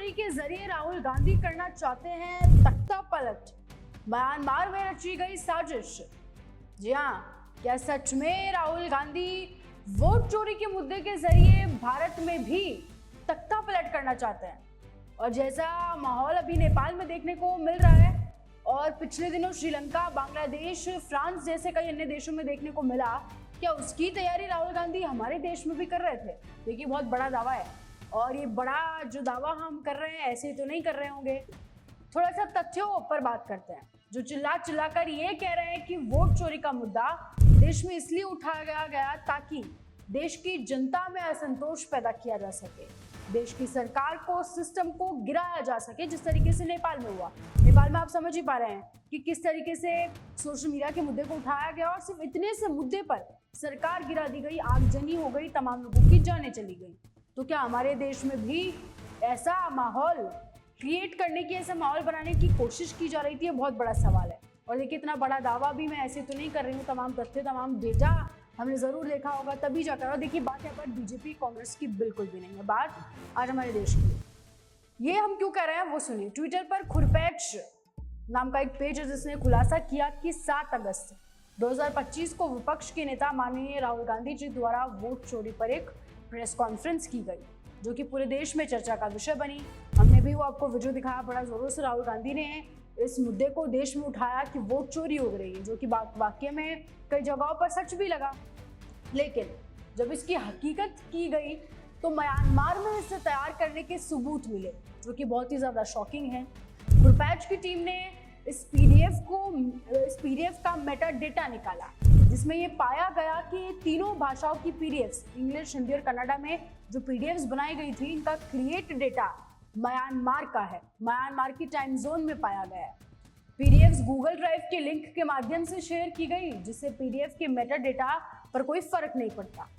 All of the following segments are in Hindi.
चोरी के जरिए राहुल गांधी करना चाहते हैं तख्ता पलट। म्यांमार में रची गई साजिश। जी हाँ, क्या सच में राहुल गांधी वोट चोरी के मुद्दे के जरिए भारत में भी तख्ता पलट करना चाहते हैं? और जैसा माहौल अभी नेपाल में देखने को मिल रहा है और पिछले दिनों श्रीलंका, बांग्लादेश, फ्रांस जैसे कई अन्य देशों में देखने को मिला, क्या उसकी तैयारी राहुल गांधी हमारे देश में भी कर रहे थे? देखिए, बहुत बड़ा दावा है और ये बड़ा जो दावा हम कर रहे हैं ऐसे तो नहीं कर रहे होंगे। थोड़ा सा तथ्यों पर बात करते हैं। जो चिल्ला चिल्लाकर ये कह रहे हैं कि वोट चोरी का मुद्दा देश में इसलिए उठाया गया ताकि देश की जनता में असंतोष पैदा किया जा सके, देश की सरकार को, सिस्टम को गिराया जा सके, जिस तरीके से नेपाल में हुआ। नेपाल में आप समझ ही पा रहे हैं कि किस तरीके से सोशल मीडिया के मुद्दे को उठाया गया और सिर्फ इतने से मुद्दे पर सरकार गिरा दी गई, आगजनी हो गई, तमाम लोगों की जानें चली गई। तो क्या हमारे देश में भी ऐसा माहौल क्रिएट करने की, ऐसा माहौल बनाने की कोशिश की जा रही थी? ये बहुत बड़ा सवाल है। और देखिए, इतना बड़ा दावा भी मैं ऐसे तो नहीं कर रही हूँ, तमाम तथ्य, तमाम डेटा हमने जरूर देखा होगा तभी जाकर। और देखिए, बात यहाँ पर बीजेपी कांग्रेस की बिल्कुल भी नहीं है, बात आज हमारे देश की। ये हम क्यों कह रहे हैं वो सुनिए। ट्विटर पर खुरपैच नाम का एक पेज है जिसने खुलासा किया कि 7 अगस्त 2025 को विपक्ष के नेता माननीय राहुल गांधी जी द्वारा वोट चोरी पर एक प्रेस कॉन्फ्रेंस की गई, जो कि पूरे देश में चर्चा का विषय बनी। हमने भी वो आपको वीडियो दिखाया, बड़ा जोरों से राहुल गांधी ने इस मुद्दे को देश में उठाया कि वोट चोरी हो रही है, जो कि वाकई में कई जगहों पर सच भी लगा। लेकिन जब इसकी हकीकत की गई तो म्यांमार में इसे तैयार करने के सबूत मिले, जो कि बहुत ही ज़्यादा शॉकिंग है। खुरपैच की टीम ने इस पीडीएफ का मेटा डेटा निकाला, जिसमें ये पाया गया कि तीनों भाषाओं की पीडीएफ्स, इंग्लिश, हिंदी और कन्नड़ा में जो पीडीएफ्स बनाई गई थी, इनका क्रिएट डेटा म्यांमार का है, म्यांमार की टाइम जोन में पाया गया है। पीडीएफ्स गूगल ड्राइव के लिंक के माध्यम से शेयर की गई, जिससे पीडीएफ के मेटा डेटा पर कोई फर्क नहीं पड़ता।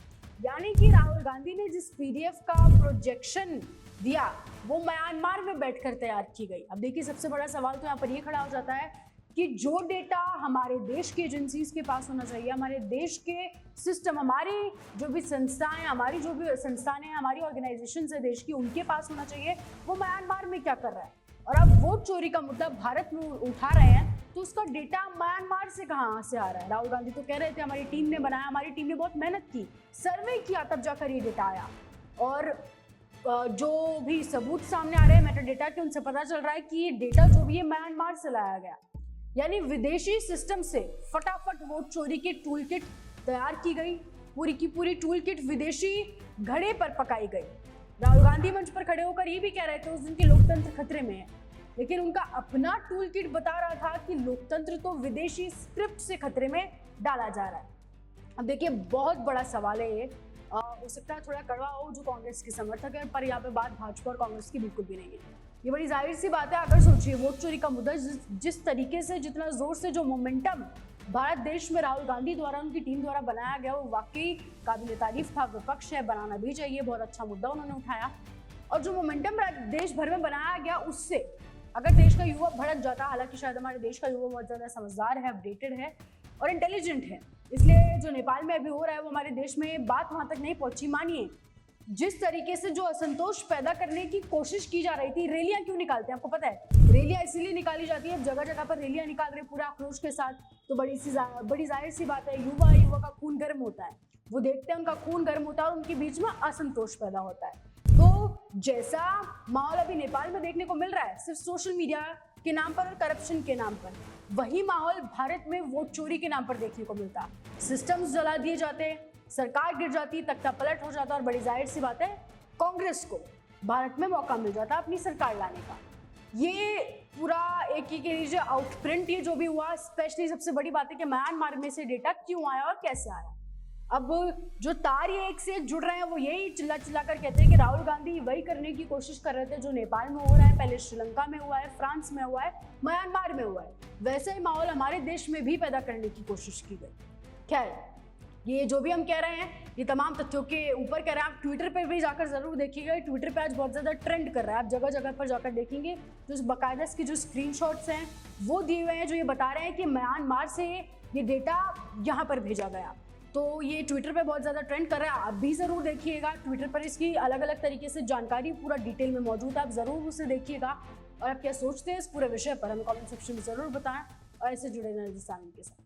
यानी कि राहुल गांधी ने जिस पीडीएफ का प्रोजेक्शन दिया वो म्यांमार में बैठकर तैयार की गई। अब देखिए, सबसे बड़ा सवाल तो यहाँ पर ये खड़ा हो जाता है कि जो डेटा हमारे देश की एजेंसीज के पास होना चाहिए, हमारे देश के सिस्टम, हमारी जो भी संस्थाएं, हमारी ऑर्गेनाइजेशन है देश की, उनके पास होना चाहिए, वो म्यांमार में क्या कर रहा है? और अब वोट चोरी का मुद्दा भारत में उठा रहे हैं, तो उसका डेटा म्यांमार से कहाँ से आ रहा है? राहुल गांधी तो कह रहे थे हमारी टीम ने बनाया, हमारी टीम ने बहुत मेहनत की, सर्वे किया, तब जाकर ये डेटा आया। और जो भी सबूत सामने आ रहे हैं मेटा डेटा के, उनसे पता चल रहा है कि ये डेटा जो भी है म्यांमार से लाया गया। यानी विदेशी सिस्टम से फटाफट वोट चोरी की टूल किट तैयार की गई, पूरी की पूरी टूल किट विदेशी घड़े पर पकाई गई। राहुल गांधी मंच पर खड़े होकर ये भी कह रहे थे उस दिन कि लोकतंत्र खतरे में है, लेकिन उनका अपना टूल किट बता रहा था कि लोकतंत्र तो विदेशी स्क्रिप्ट से खतरे में डाला जा रहा है। अब देखिए, बहुत बड़ा सवाल है ये। हो सकता है थोड़ा कड़वा हो जो कांग्रेस के समर्थक है, पर यहाँ पे बात भाजपा और कांग्रेस की बिल्कुल भी नहीं है। ये बड़ी जाहिर सी बात है। अगर सोचिए, वोट चोरी का मुद्दा जिस तरीके से, जितना जोर से, जो मोमेंटम भारत देश में राहुल गांधी द्वारा, उनकी टीम द्वारा बनाया गया, वो वाकई काबिल तारीफ था। विपक्ष है, बनाना भी चाहिए, बहुत अच्छा मुद्दा उन्होंने उठाया। और जो मोमेंटम देश भर में बनाया गया, उससे अगर देश का युवा भड़क जाता, हालांकि शायद हमारे देश का युवा बहुत ज़्यादा समझदार है, अपडेटेड है और इंटेलिजेंट है, इसलिए जो नेपाल में अभी हो रहा है वो हमारे देश में बात वहाँ तक नहीं पहुँची। मानिए, जिस तरीके से जो असंतोष पैदा करने की कोशिश की जा रही थी, रैलियां क्यों निकालते हैं आपको पता है? रैलियां इसीलिए निकाली जाती है, जगह जगह पर रैलियां निकाल रहे पूरा आक्रोश के साथ, तो बड़ी जाहिर सी बात है, युवा का खून गर्म होता है, वो देखते हैं, उनका खून गर्म होता है और उनके बीच में असंतोष पैदा होता है। तो जैसा माहौल अभी नेपाल में देखने को मिल रहा है, सिर्फ सोशल मीडिया के नाम पर और करप्शन के नाम पर, वही माहौल भारत में वोट चोरी के नाम पर देखने को मिलता। सिस्टम्स जला दिए जाते, सरकार गिर जाती, तख्ता पलट हो जाता और बड़ी जाहिर सी बात है, कांग्रेस को भारत में मौका मिल जाता अपनी सरकार लाने का। ये पूरा एक ही कह लीजिए आउटप्रिंट, ये जो भी हुआ, स्पेशली सबसे बड़ी बात है कि म्यांमार में से डेटा क्यों आया और कैसे आया। अब जो तार ये एक से एक जुड़ रहे हैं, वो यही चिल्ला चिल्ला कर कहते हैं कि राहुल गांधी वही करने की कोशिश कर रहे थे जो नेपाल में हो रहा है, पहले श्रीलंका में हुआ है, फ्रांस में हुआ है, म्यांमार में हुआ है, वैसे ही माहौल हमारे देश में भी पैदा करने की कोशिश की गई। खैर, ये जो भी हम कह रहे हैं, ये तमाम तथ्यों के ऊपर कह रहे हैं। आप ट्विटर पर भी जाकर जरूर देखिएगा, ट्विटर पे आज बहुत ज़्यादा ट्रेंड कर रहा है। आप जगह जगह पर जाकर देखेंगे तो बाकायदा इसकी जो स्क्रीनशॉट्स हैं वो दिए हुए हैं, जो ये बता रहे हैं कि म्यांमार से ये डेटा यहाँ पर भेजा गया। तो ये ट्विटर पे बहुत ज़्यादा ट्रेंड कर रहा है, आप भी ज़रूर देखिएगा। ट्विटर पर इसकी अलग अलग तरीके से जानकारी पूरा डिटेल में मौजूद है, आप ज़रूर उसे देखिएगा। और आप क्या सोचते हैं इस पूरे विषय पर हमें कमेंट सेक्शन में ज़रूर बताएं और ऐसे जुड़े रहें हिंदुस्तान के साथ।